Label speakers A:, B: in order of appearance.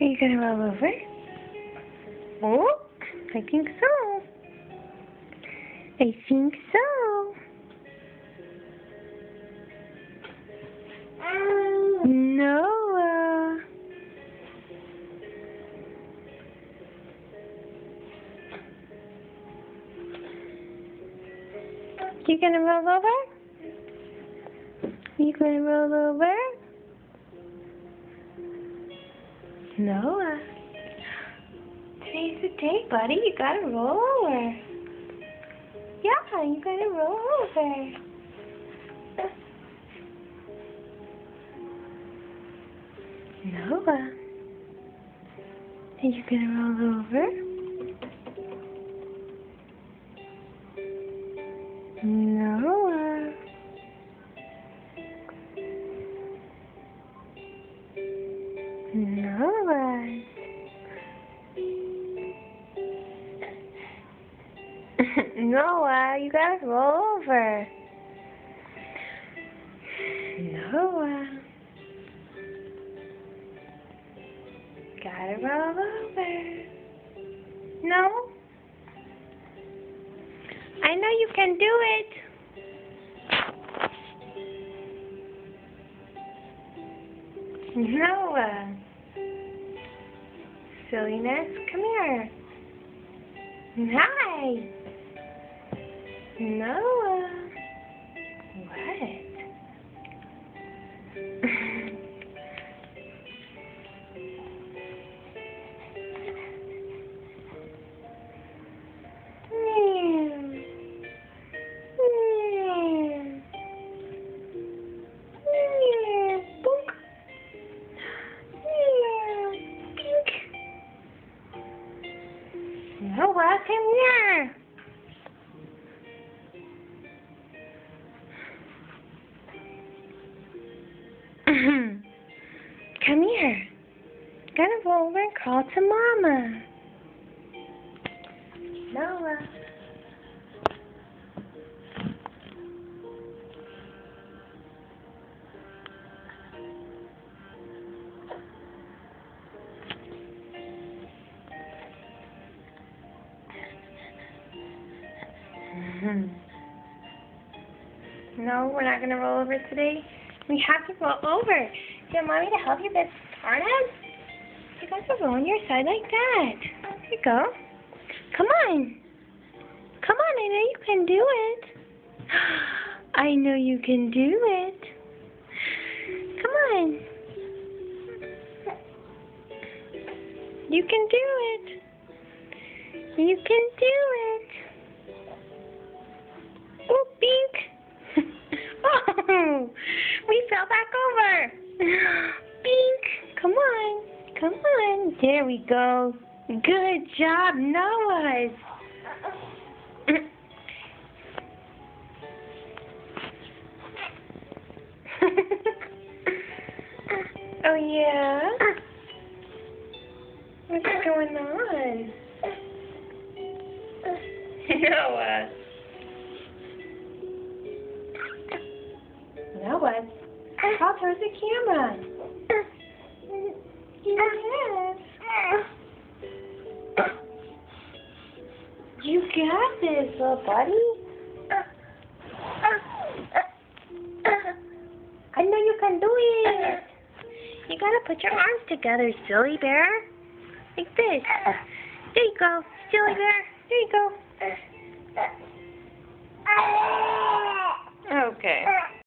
A: Are you gonna roll over? Oh, I think so. I think so. Noah. You gonna roll over? You gonna roll over? Noah. Today's the day, buddy. You gotta roll over. Yeah, you gotta roll over. Noah. Are you gonna roll over? Noah. Noah. Noah, you gotta roll over. Noah. Gotta roll over. No? I know you can do it. Noah. Silliness, come here. Hi. Noah. What? Noah, come here. Come here. Gotta roll over and call to Mama. Noah. No, we're not gonna roll over today. We have to roll over. Do you want Mommy to help you get started? You guys are rolling your side like that. There you go. Come on. Come on, I know you can do it. I know you can do it. Come on. You can do it. You can do it. Oh, Bink. Oh, we fell back over. Bink. Come on. Come on. There we go. Good job, Noah. Oh, yeah? What's going on? Noah. Noah? How towards the camera? Yes. You got this, little buddy. I know you can do it. You gotta put your arms together, silly bear. Like this. There you go, silly bear. There you go. Okay.